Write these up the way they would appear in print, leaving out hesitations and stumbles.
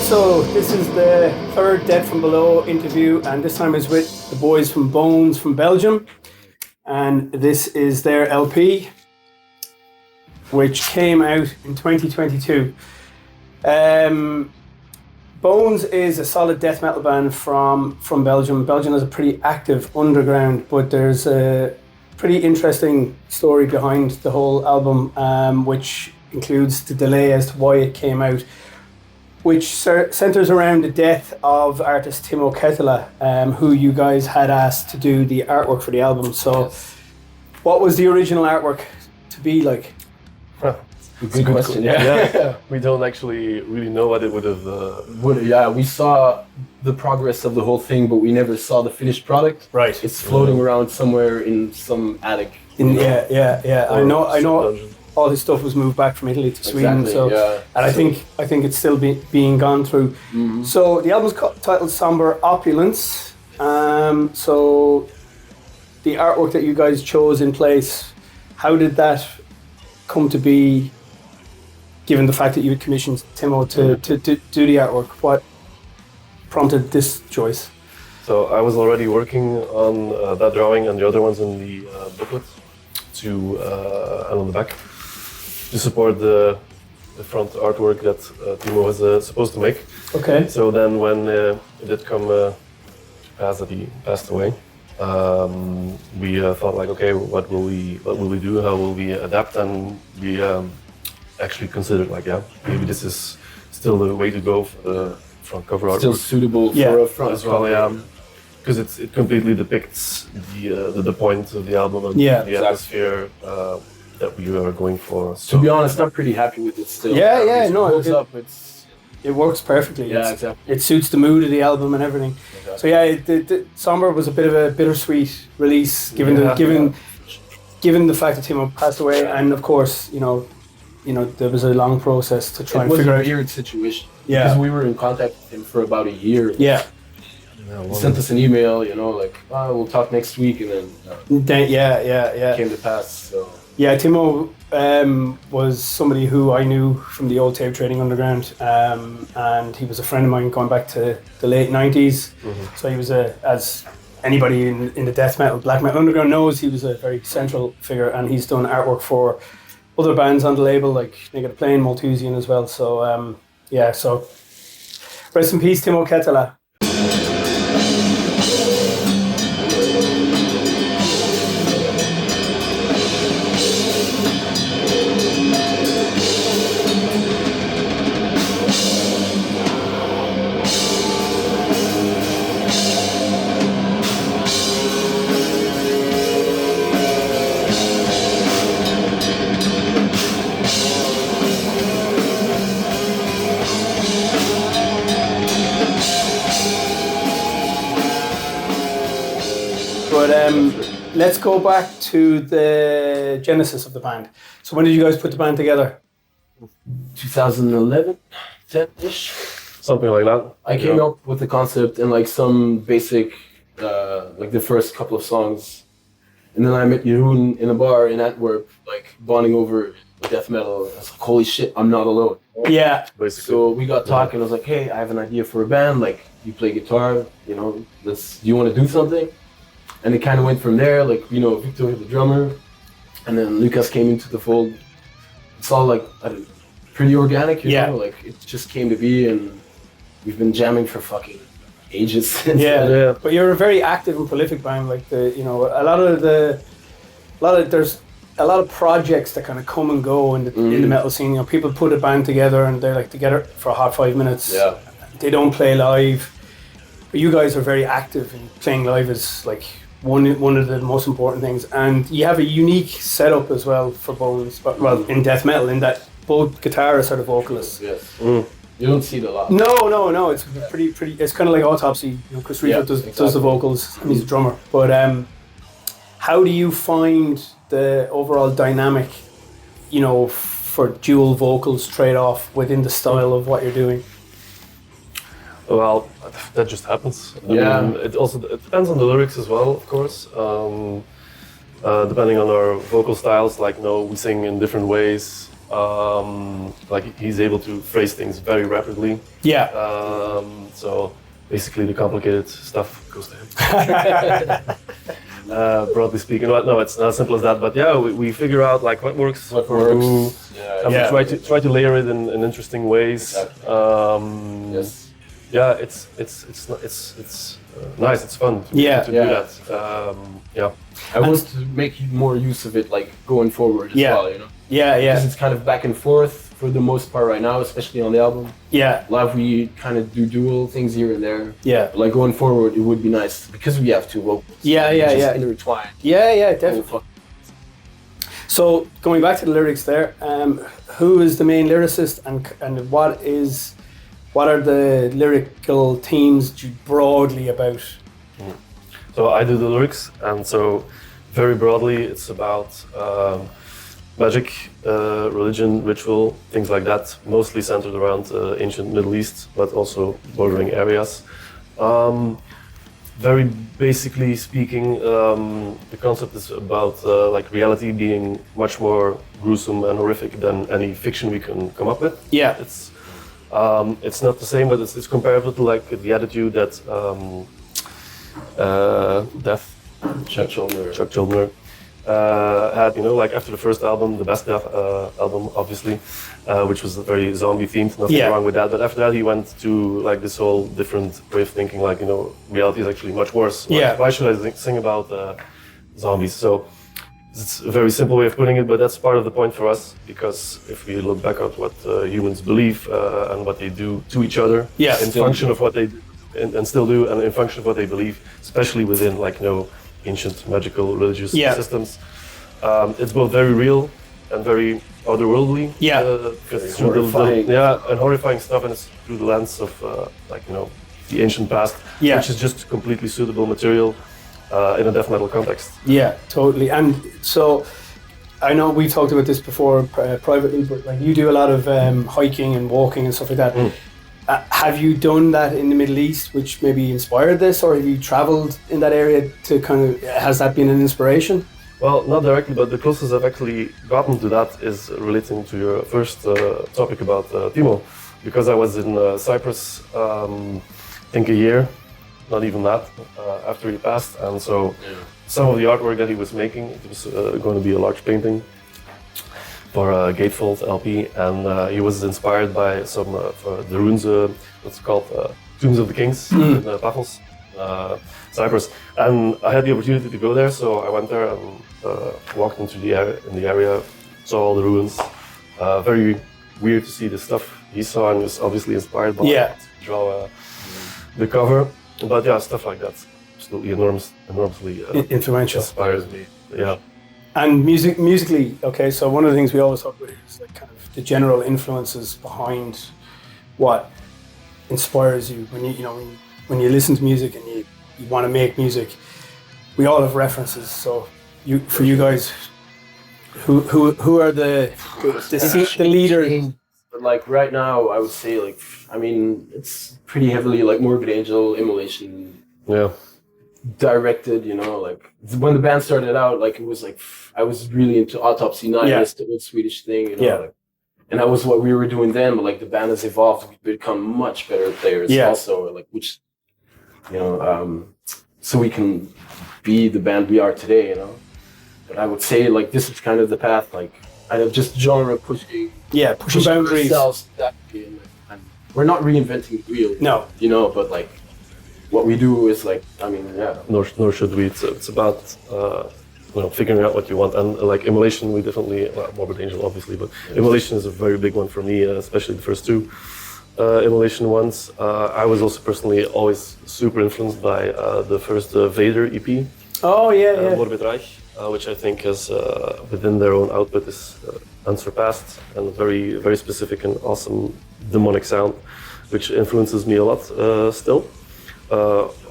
So this is the third Dead From Below interview, and this time is with the boys from Bones from Belgium, and this is their LP, which came out in 2022. Bones is a solid death metal band from Belgium. Belgium has a pretty active underground, but there's a pretty interesting story behind the whole album, which includes the delay as to why it came out, which centres around the death of artist Timo Kettela, who you guys had asked to do the artwork for the album. So, what was the original artwork to be like? Good question. Yeah. We don't actually really know what it would have. We saw the progress of the whole thing, but we never saw the finished product. Right. It's floating around somewhere in some attic. Yeah. I know. All his stuff was moved back from Italy to Sweden. I think it's still being gone through. Mm-hmm. So the album's titled Somber Opulence. So the artwork that you guys chose in place, how did that come to be? Given the fact that you had commissioned Timo to do the artwork, what prompted this choice? So I was already working on that drawing and the other ones in the booklet and on the back to support the front artwork that Timo was supposed to make. Okay. So then when it did come to pass that he passed away, we thought like, okay, what will we do? How will we adapt? And we actually considered like, maybe this is still the way to go for the front cover artwork. Still suitable for a front as well, because it completely depicts the point of the album and the atmosphere that we are going for. So, to be honest, I'm pretty happy with it still. It works perfectly. Exactly. It suits the mood of the album and everything. Exactly. So the Somber was a bit of a bittersweet release, given the fact that Timo passed away, and of course, there was a long process to try and figure out. It was a weird situation. Yeah. Because we were in contact with him for about a year. Yeah. He sent us an email, we'll talk next week, and then it came to pass. So. Yeah, Timo was somebody who I knew from the old Tape Trading Underground, and he was a friend of mine going back to the late 90s. Mm-hmm. So he was as anybody in the death metal, black metal underground knows, he was a very central figure, and he's done artwork for other bands on the label like Negative Plane, Malthusian as well. So so rest in peace, Timo Kettela. Let's go back to the genesis of the band. So when did you guys put the band together? 2011, 10-ish. Something like that. I came up with the concept and some basic, the first couple of songs. And then I met Jeroen in a bar in Antwerp, bonding over death metal. I was like, holy shit, I'm not alone. Yeah. Basically. So we got talking. I was like, hey, I have an idea for a band. You play guitar, do you want to do something? And it kind of went from there, Victor, the drummer, and then Lucas came into the fold. It's all pretty organic, you know? It just came to be, and we've been jamming for fucking ages since. Yeah. But you're a very active and prolific band. There's a lot of projects that kind of come and go in the metal scene. People put a band together and they're together for a hot 5 minutes. Yeah. They don't play live. But you guys are very active, and playing live is one of the most important things, and you have a unique setup as well for Bones, but in death metal, in that both guitarists are the vocalists. Yes. You don't see it a lot. No, it's pretty. It's kind of like Autopsy. Chris Reaper does the vocals, and he's a drummer. But how do you find the overall dynamic, for dual vocals trade off within the style of what you're doing? Well, that just happens. I mean, it depends on the lyrics as well, of course. Depending on our vocal styles, we sing in different ways. Like he's able to phrase things very rapidly. Yeah. So basically, the complicated stuff goes to him. Broadly speaking, no, it's not as simple as that. But yeah, we figure out like what works, What for works. who, and Yeah. we try to layer it in interesting ways. Exactly. Yes. Yeah, it's nice. It's fun to Yeah. do Yeah. that. Yeah. I want to make more use of it, like going forward as Yeah. well. You know, Yeah. because Yeah. it's kind of back and forth for the most part right now, especially on the album. Yeah. Live, we kind of do dual things here and there. Yeah. But like going forward, it would be nice because we have two vocals. Yeah, yeah, just yeah. intertwined. Yeah. Definitely. So going back to the lyrics there, who is the main lyricist, and what are the lyrical themes broadly about? So I do the lyrics, and so very broadly, it's about magic, religion, ritual, things like that, mostly centered around ancient Middle East, but also bordering areas. Very basically speaking, the concept is about like reality being much more gruesome and horrific than any fiction we can come up with. Yeah. It's not the same, but it's comparable to like the attitude that Death, Chuck Schuldiner had, you know, like after the first album, the best Death album, obviously, which was very zombie themed, nothing Yeah. wrong with that. But after that, he went to like this whole different way of thinking, like, you know, reality is actually much worse. Like, Yeah. why should I sing about zombies? So it's a very simple way of putting it, but that's part of the point for us, because if we look back at what humans believe and what they do to each other, Yeah. in function of what they do, and still do, and in function of what they believe, especially within like, you know, ancient magical religious Yeah. systems, it's both very real and very otherworldly. Yeah. Because it's Very through horrifying. and horrifying stuff, and it's through the lens of like, you know, the ancient past, Yeah. which is just completely suitable material in a death metal context. Yeah, totally. And so I know we talked about this before privately, but like you do a lot of hiking and walking and stuff like that. Have you done that in the Middle East, which maybe inspired this, or have you traveled in that area to kind of, has that been an inspiration? Well, not directly, but the closest I've actually gotten to that is relating to your first topic about Timo, because I was in Cyprus, I think a year, not even that, after he passed, and so some of the artwork that he was making, it was going to be a large painting for a Gatefold LP, and he was inspired by some for the runes, what's it called, Tombs of the Kings in Paphos, Cyprus, and I had the opportunity to go there, so I went there and walked into the area, saw all the ruins. Very weird to see the stuff he saw and was obviously inspired by Yeah. to draw the cover, but yeah, stuff like that absolutely enormously Influential. inspires me. Yeah. And musically, okay, so one of the things we always talk about is like kind of the general influences behind what inspires you when when you listen to music and you want to make music. We all have references. So for you guys, who are the leader? But like right now, I would say like, I mean, it's pretty heavily like Morbid Angel, Immolation Yeah. directed, you know, like when the band started out, like it was like, I was really into Autopsy 9, Yeah. the old Swedish thing, you know, Yeah. like, and that was what we were doing then, but like the band has evolved, we've become much better players Yeah. also, like, which, you know, so we can be the band we are today, you know. But I would say like this is kind of the path, like I have just genre pushing Boundaries. ourselves that way, and we're not reinventing the wheel, No. you know, but like what we do is like, I mean, yeah. Nor should we. It's about you know, figuring out what you want, and like Immolation, we definitely, well, Morbid Angel obviously, but Immolation is a very big one for me, especially the first two Immolation ones. I was also personally always super influenced by the first Vader EP, Oh yeah. Morbid Reich, which I think is within their own output is unsurpassed and very very specific and awesome demonic sound, which influences me a lot still.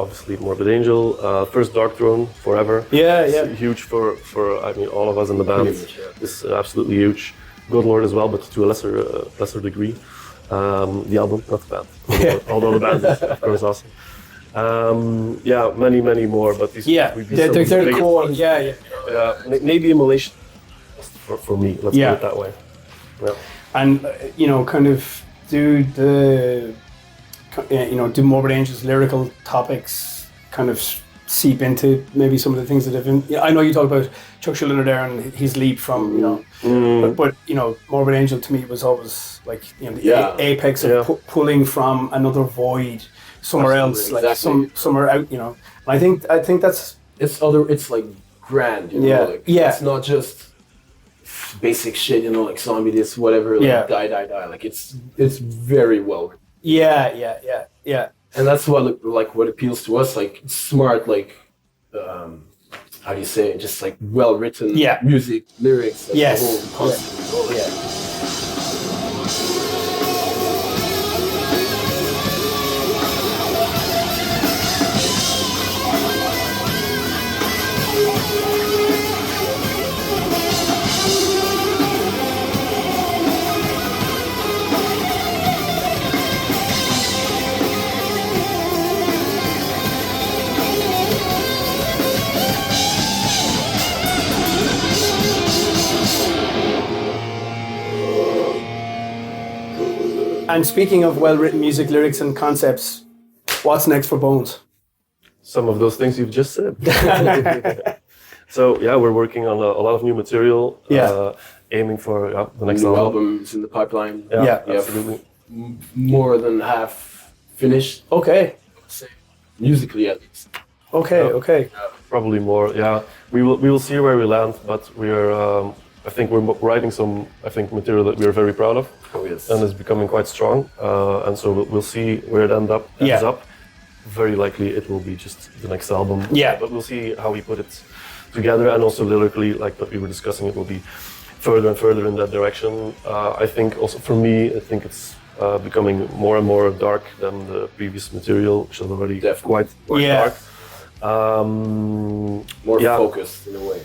Obviously Morbid Angel, first Dark Throne, Forever. Yeah. It's huge for I mean all of us in the band. Pretty much, yeah. It's absolutely huge. God Lord as well, but to a lesser degree. The album, not the band. Although the band is of course awesome. Yeah, many more, but these Yeah, would be they're some of the the biggest core. ones. Yeah. Maybe Immolation for me. Let's Yeah. put it that way. Yeah. And kind of do do Morbid Angel's lyrical topics kind of seep into maybe some of the things that have been. I know you talk about Chuck Schuldiner there and his leap from but Morbid Angel to me was always like the apex of pulling from another void somewhere else, like somewhere out. And I think that's it's like grand. It's not just basic shit. Like zombie this whatever. Like die. Like it's very well written. Yeah. And that's what appeals to us. Like smart, like how do you say it? Just like well written music, lyrics. Like yes. The whole concept. Yeah. And speaking of well-written music, lyrics, and concepts, what's next for Bones? Some of those things you've just said. So we're working on a lot of new material. Aiming for the next album is in the pipeline. Yeah, absolutely. More than half finished. Okay. Musically, at least. Okay. Probably more. Yeah, we will see where we land, but we are. I think we're writing some material that we are very proud of. Oh, yes. And it's becoming quite strong. And so we'll see where it ends up. Very likely it will be just the next album. Yeah. But we'll see how we put it together, and also lyrically, like what we were discussing, it will be further and further in that direction. I think also for me, it's becoming more and more dark than the previous material, which is already quite dark. More focused in a way.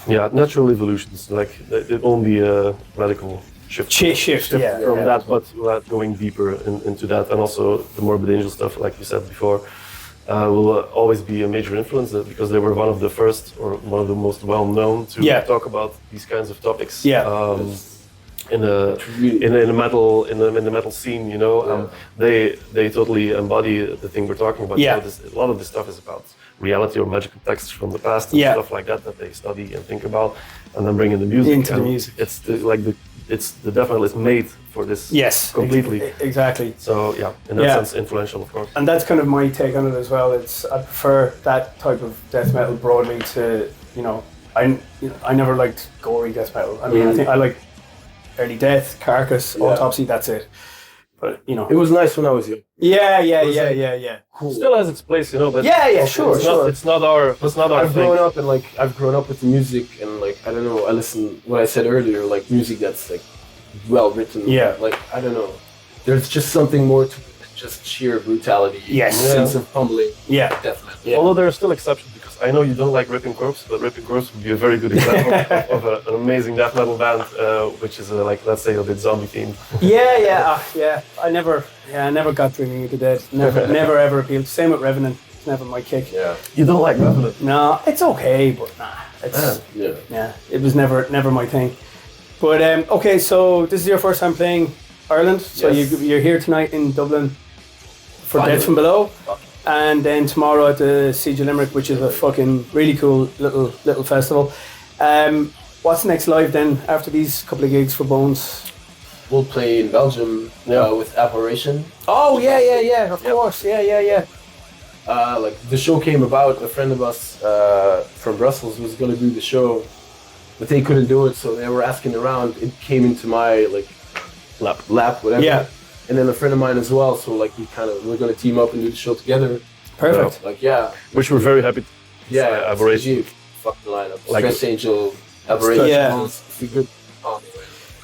Yeah, natural evolutions, like it won't be a radical shift from that, but going deeper into that, and also the Morbid Angel stuff, like you said before, will always be a major influence because they were one of the first or one of the most well-known to talk about these kinds of topics. In the metal scene, they totally embody the thing we're talking about. Yeah. A lot of this stuff is about reality or magical texts from the past and stuff like that they study and think about, and then bring in the music. Into the music. It's the death metal is made for this. Yes, completely. Exactly. So in that sense, influential, of course. And that's kind of my take on it as well. I prefer that type of death metal broadly to I never liked gory death metal. I mean, I think I like Early Death, Carcass, Autopsy. That's it. But it was nice when I was young. Yeah. Cool. Still has its place, but sure. It's not our I've grown up with the music, and I don't know. I listen what I said earlier, like music that's like well written. Yeah. Like I don't know. There's just something more to it than just sheer brutality. Yes. Sense of humbling. Yeah. Death metal. Yeah. Although there are still exceptions, because I know you don't like Ripping Corpse, but Ripping Corpse would be a very good example of an amazing death metal band, which is let's say a bit zombie themed. Yeah. I never got Dreaming of the Dead. Never ever appealed. Same with Revenant. It's never my kick. Yeah. You don't like Revenant? No, it's okay, but it's it was never my thing. But okay, so this is your first time playing Ireland. So you're here tonight in Dublin for Dead From Below. And then tomorrow at the Siege of Limerick, which is a fucking really cool little festival. What's next live then after these couple of gigs for Bones? We'll play in Belgium with Apparition. Oh yeah, of course, yeah. The show came about. A friend of us from Brussels was going to do the show, but they couldn't do it, so they were asking around. It came into my lap, whatever. Yeah. And then a friend of mine as well, so we're going to team up and do the show together. Perfect. Which we're very happy to Aberration. Fuck the lineup. Stress Angel, Aberration.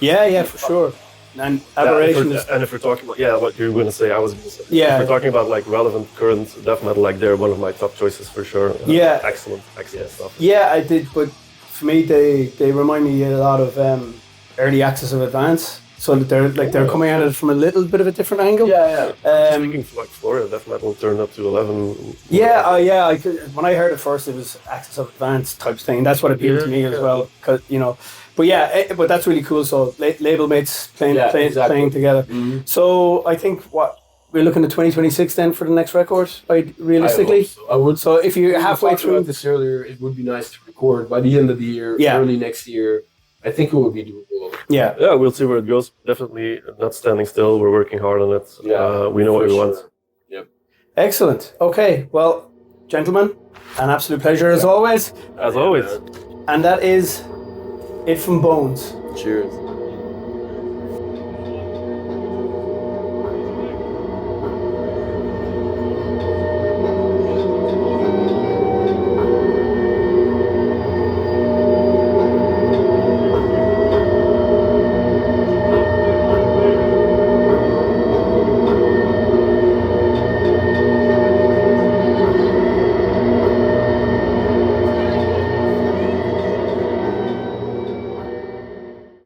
Yeah, for sure. And Aberration if we're talking about what you're going to say, I was going to say. Yeah. If we're talking about relevant current death metal, they're one of my top choices for sure. Excellent stuff. Yeah, I did, but for me they remind me a lot of Early Access of Advance. so that they're coming at it from a little bit of a different angle. Speaking for like Florida, death metal turned up to 11. When I heard it first, it was Axis of Advance type thing. That's what appealed to me as well, because but that's really cool. So label mates playing together. Mm-hmm. So I think we're looking at 2026 then for the next record, realistically. I would. So if you're halfway talked through about this earlier, it would be nice to record by the end of the year, early next year. I think it would be doable. Yeah, we'll see where it goes. Definitely not standing still. We're working hard on it. We know what we want. Yep. Excellent. Okay, well, gentlemen, an absolute pleasure as always. As always. And that is it from Bones. Cheers.